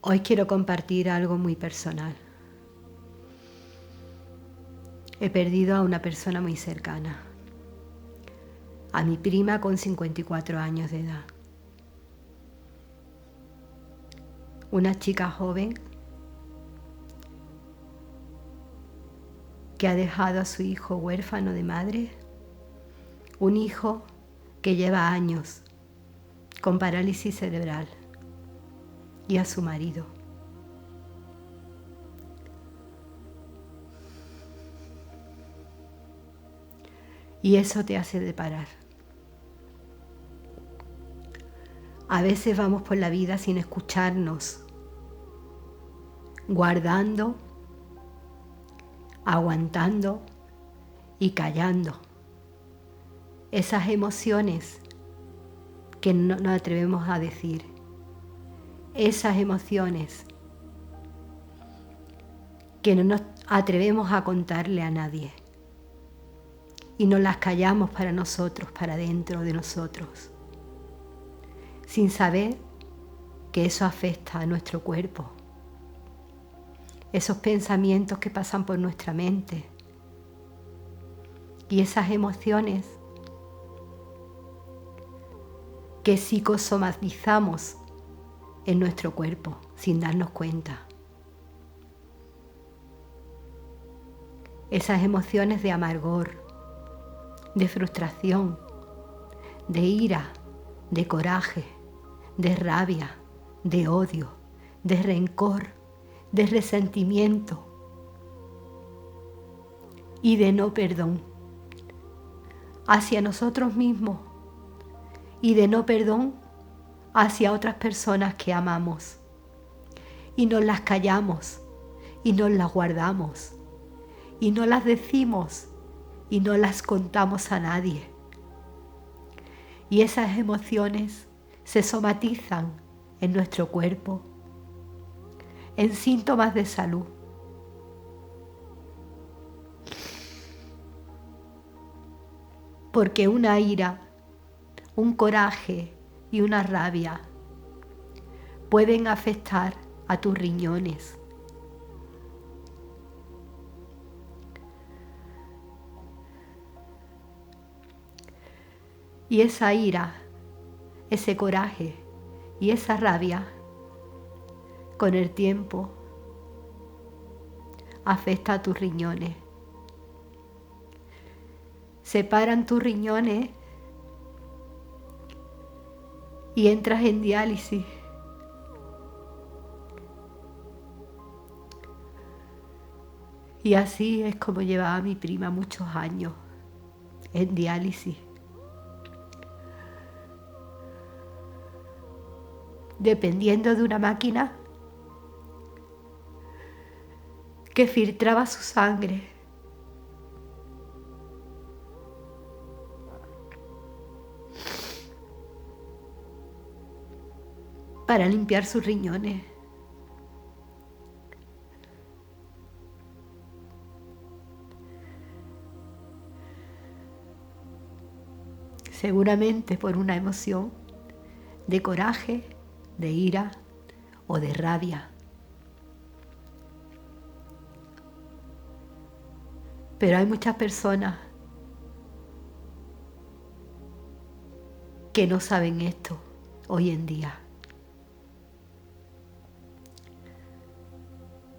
Hoy quiero compartir algo muy personal. He perdido a una persona muy cercana, a mi prima con 54 años de edad. Una chica joven que ha dejado a su hijo huérfano de madre, un hijo que lleva años con parálisis cerebral y a su marido. Y eso te hace de parar. A veces vamos por la vida sin escucharnos, guardando, aguantando y callando esas emociones que no nos atrevemos a decir, esas emociones que no nos atrevemos a contarle a nadie y nos las callamos para nosotros, para dentro de nosotros, sin saber que eso afecta a nuestro cuerpo. Esos pensamientos que pasan por nuestra mente y esas emociones que psicosomatizamos en nuestro cuerpo sin darnos cuenta. Esas emociones de amargor, de frustración, de ira, de coraje, de rabia, de odio, de rencor, de resentimiento y de no perdón hacia nosotros mismos y de no perdón hacia otras personas que amamos. Y nos las callamos y nos las guardamos y no las decimos y no las contamos a nadie. Y esas emociones se somatizan en nuestro cuerpo, en síntomas de salud. Porque una ira, un coraje y una rabia pueden afectar a tus riñones. Y esa ira, ese coraje y esa rabia, con el tiempo, afecta a tus riñones. Separan tus riñones y entras en diálisis. Y así es como llevaba mi prima muchos años, en diálisis. Dependiendo de una máquina que filtraba su sangre para limpiar sus riñones. Seguramente por una emoción de coraje, de ira o de rabia. Pero hay muchas personas que no saben esto hoy en día.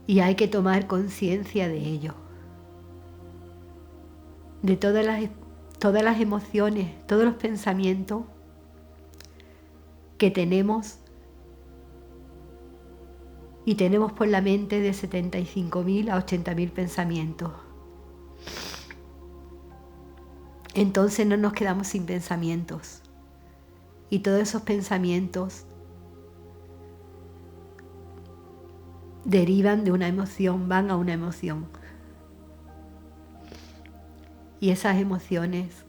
Y hay que tomar conciencia de ello. De todas las emociones, todos los pensamientos que tenemos y tenemos por la mente de 75.000 a 80.000 pensamientos. Entonces no nos quedamos sin pensamientos. Y todos esos pensamientos derivan de una emoción, van a una emoción. Y esas emociones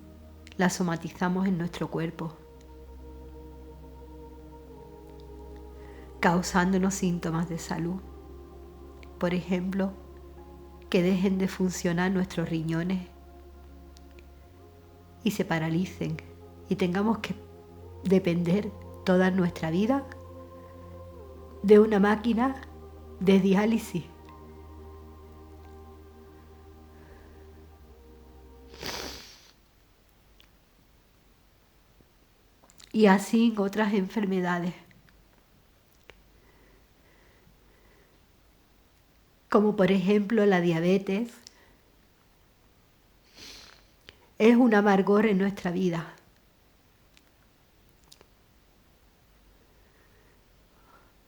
las somatizamos en nuestro cuerpo, causándonos síntomas de salud. Por ejemplo, que dejen de funcionar nuestros riñones y se paralicen y tengamos que depender toda nuestra vida de una máquina de diálisis. Y así en otras enfermedades, como por ejemplo la diabetes, es un amargor en nuestra vida.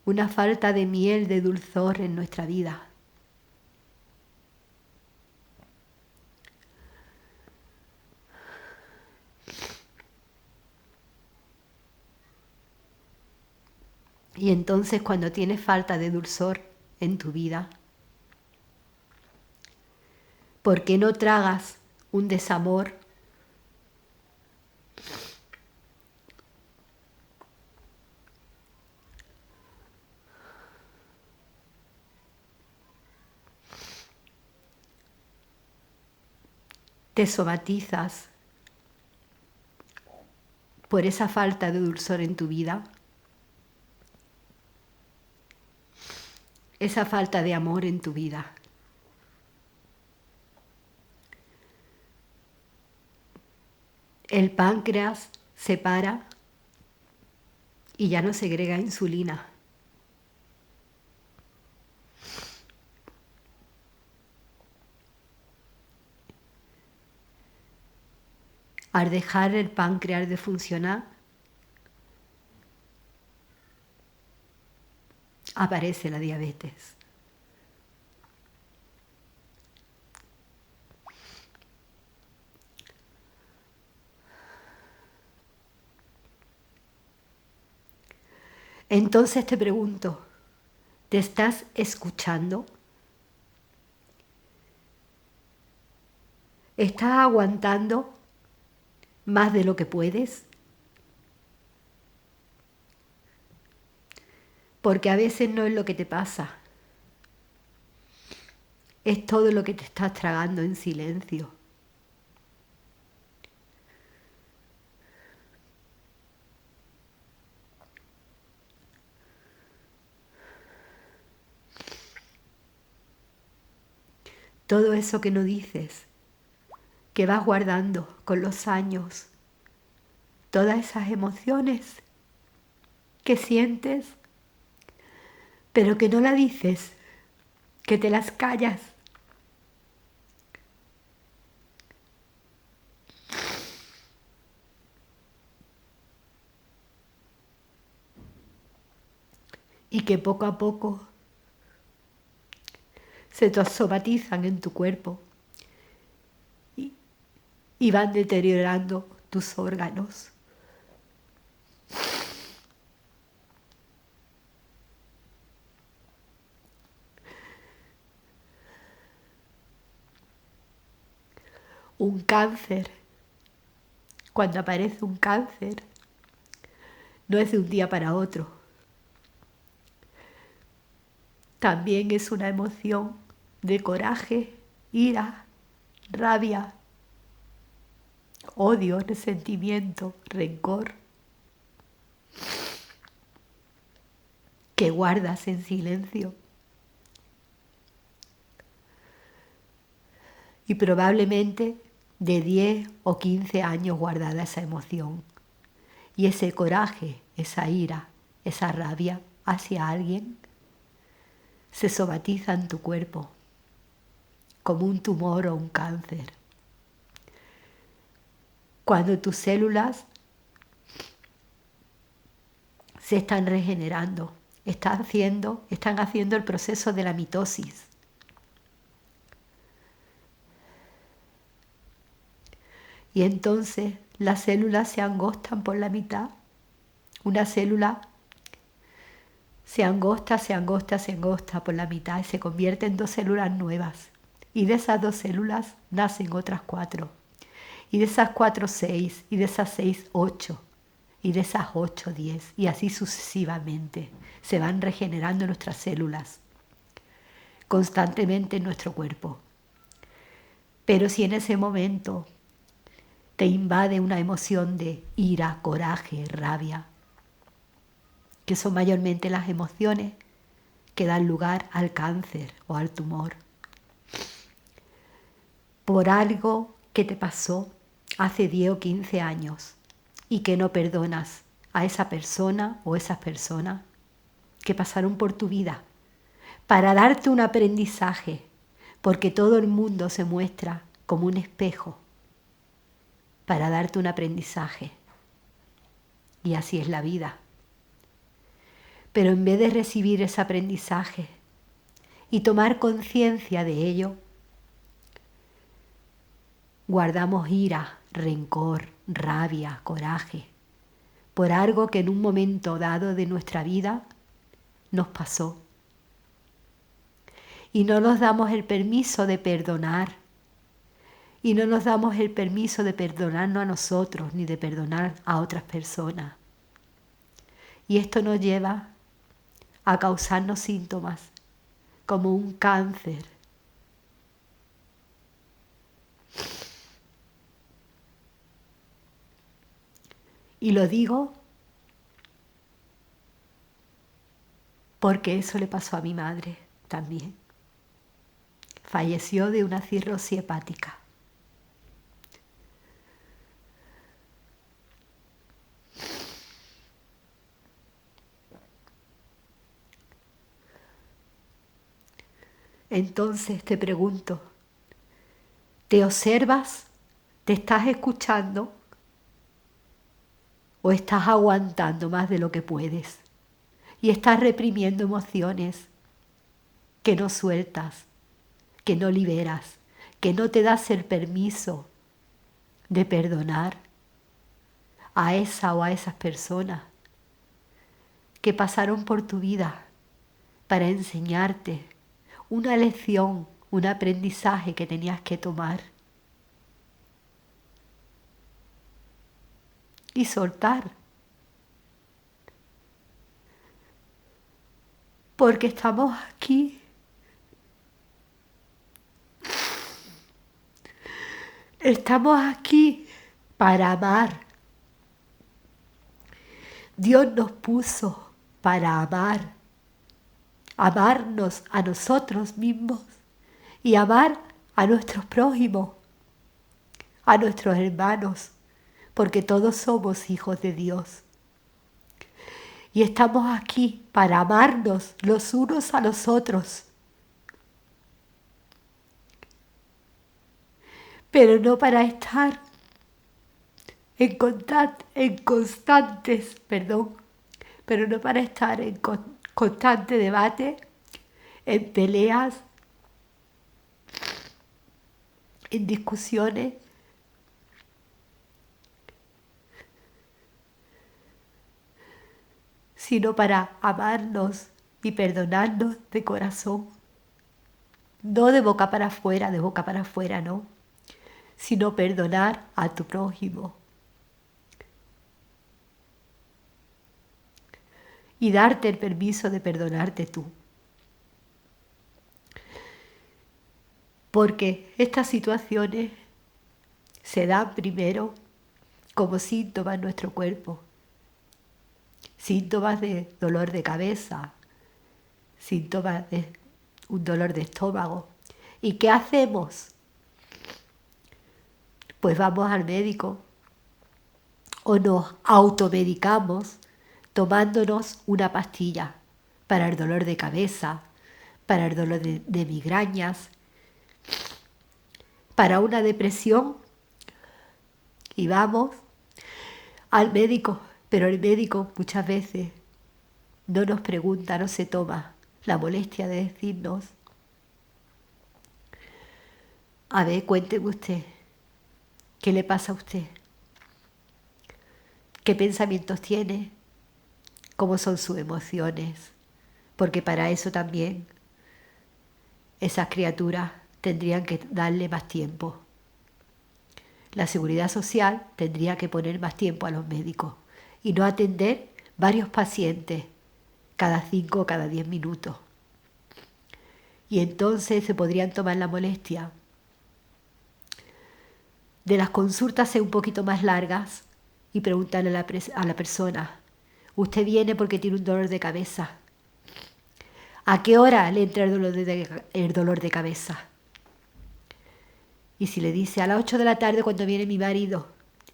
Una falta de miel, de dulzor en nuestra vida. Y entonces cuando tienes falta de dulzor en tu vida, ¿por qué no tragas un desamor? Te somatizas por esa falta de dulzor en tu vida, esa falta de amor en tu vida. El páncreas se para y ya no segrega insulina. Al dejar el páncreas de funcionar, aparece la diabetes. Entonces te pregunto, ¿te estás escuchando? ¿Estás aguantando más de lo que puedes? Porque a veces no es lo que te pasa, es todo lo que te estás tragando en silencio. Todo eso que no dices, que vas guardando con los años, todas esas emociones que sientes, pero que no la dices, que te las callas. Y que poco a poco se somatizan en tu cuerpo y van deteriorando tus órganos. Un cáncer, cuando aparece un cáncer, no es de un día para otro. También es una emoción de coraje, ira, rabia, odio, resentimiento, rencor, que guardas en silencio. Y probablemente de 10 o 15 años guardada esa emoción. Y ese coraje, esa ira, esa rabia hacia alguien se somatiza en tu cuerpo como un tumor o un cáncer. Cuando tus células se están regenerando, están haciendo el proceso de la mitosis. Y entonces las células se angostan por la mitad. Una célula se angosta por la mitad y se convierte en 2 células nuevas. Y de esas 2 células nacen otras 4. Y de esas 4, 6. Y de esas 6, 8. Y de esas 8, 10. Y así sucesivamente. Se van regenerando nuestras células constantemente en nuestro cuerpo. Pero si en ese momento te invade una emoción de ira, coraje, rabia, que son mayormente las emociones que dan lugar al cáncer o al tumor. Por algo que te pasó hace 10 o 15 años y que no perdonas a esa persona o esas personas que pasaron por tu vida para darte un aprendizaje, porque todo el mundo se muestra como un espejo para darte un aprendizaje. Y así es la vida. Pero en vez de recibir ese aprendizaje y tomar conciencia de ello, guardamos ira, rencor, rabia, coraje, por algo que en un momento dado de nuestra vida nos pasó. Y no nos damos el permiso de perdonar. Y no nos damos el permiso de perdonarnos a nosotros ni de perdonar a otras personas. Y esto nos lleva a causarnos síntomas como un cáncer. Y lo digo porque eso le pasó a mi madre también. Falleció de una cirrosis hepática. Entonces te pregunto, ¿te observas? ¿Te estás escuchando? ¿O estás aguantando más de lo que puedes? Y estás reprimiendo emociones que no sueltas, que no liberas, que no te das el permiso de perdonar a esa o a esas personas que pasaron por tu vida para enseñarte una lección, un aprendizaje que tenías que tomar y soltar. Porque estamos aquí para amar. Dios nos puso para amar. Amarnos a nosotros mismos y amar a nuestros prójimos, a nuestros hermanos, porque todos somos hijos de Dios. Y estamos aquí para amarnos los unos a los otros. Pero no para estar en constante debate, en peleas, en discusiones. Sino para amarnos y perdonarnos de corazón. No de boca para afuera, no. Sino perdonar a tu prójimo. Y darte el permiso de perdonarte tú. Porque estas situaciones se dan primero como síntomas en nuestro cuerpo. Síntomas de dolor de cabeza, síntomas de un dolor de estómago. ¿Y qué hacemos? Pues vamos al médico o nos automedicamos tomándonos una pastilla para el dolor de cabeza, para el dolor de migrañas, para una depresión, y vamos al médico. Pero el médico muchas veces no nos pregunta, no se toma la molestia de decirnos: a ver, cuénteme usted, ¿qué le pasa a usted? ¿Qué pensamientos tiene? ¿Cómo son sus emociones? Porque para eso también esas criaturas tendrían que darle más tiempo. La Seguridad Social tendría que poner más tiempo a los médicos y no atender varios pacientes cada 5 o cada 10 minutos. Y entonces se podrían tomar la molestia de las consultas ser un poquito más largas y preguntarle a la persona: usted viene porque tiene un dolor de cabeza. ¿A qué hora le entra el dolor de cabeza? Y si le dice a las 8 de la tarde cuando viene mi marido,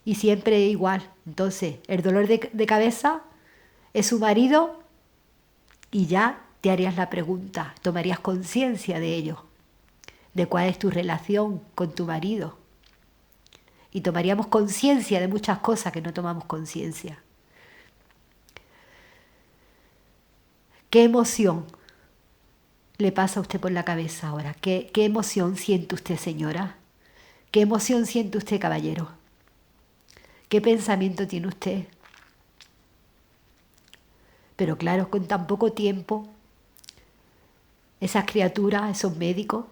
y siempre es igual, entonces el dolor de cabeza es su marido y ya te harías la pregunta, tomarías conciencia de ello, de cuál es tu relación con tu marido. Y tomaríamos conciencia de muchas cosas que no tomamos conciencia. ¿Qué emoción le pasa a usted por la cabeza ahora? ¿Qué emoción siente usted, señora? ¿Qué emoción siente usted, caballero? ¿Qué pensamiento tiene usted? Pero claro, con tan poco tiempo, esas criaturas, esos médicos,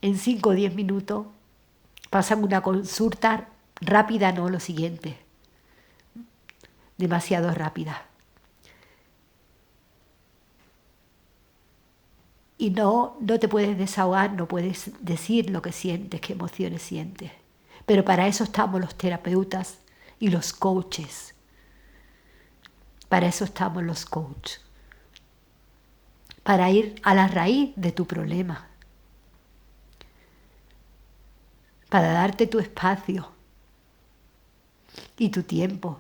en 5 o 10 minutos, pasan una consulta rápida, no lo siguiente, demasiado rápida. Y no te puedes desahogar, no puedes decir lo que sientes, qué emociones sientes. Pero para eso estamos los terapeutas y los coaches. Para eso estamos los coaches. Para ir a la raíz de tu problema. Para darte tu espacio y tu tiempo.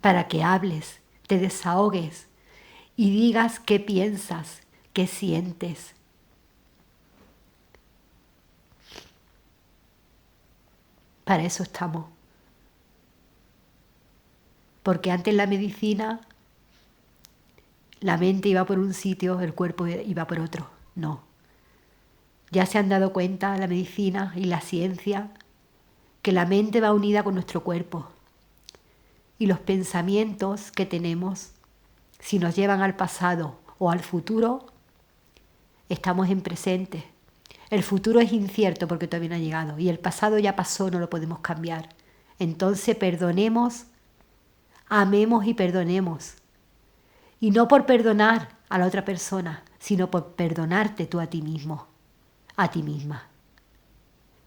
Para que hables, te desahogues y digas qué piensas, qué sientes. Para eso estamos. Porque antes la medicina, la mente iba por un sitio, el cuerpo iba por otro. No. Ya se han dado cuenta la medicina y la ciencia que la mente va unida con nuestro cuerpo. Y los pensamientos que tenemos, si nos llevan al pasado o al futuro, estamos en presente. El futuro es incierto porque todavía no ha llegado. Y el pasado ya pasó, no lo podemos cambiar. Entonces perdonemos, amemos y perdonemos. Y no por perdonar a la otra persona, sino por perdonarte tú a ti mismo, a ti misma.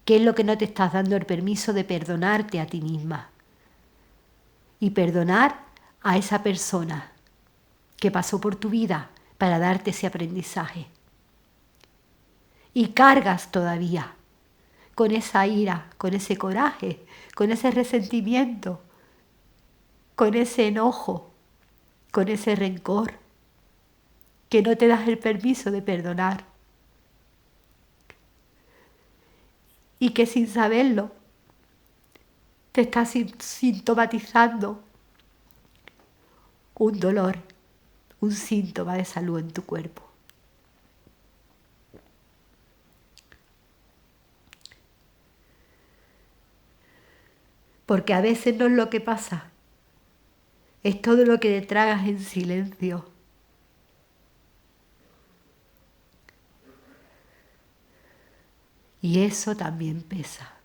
¿Qué es lo que no te estás dando el permiso de perdonarte a ti misma? Y perdonar a esa persona que pasó por tu vida para darte ese aprendizaje. Y cargas todavía con esa ira, con ese coraje, con ese resentimiento, con ese enojo, con ese rencor, que no te das el permiso de perdonar. Y que sin saberlo te estás sintomatizando un dolor, un síntoma de salud en tu cuerpo. Porque a veces no es lo que pasa, es todo lo que te tragas en silencio. Y eso también pesa.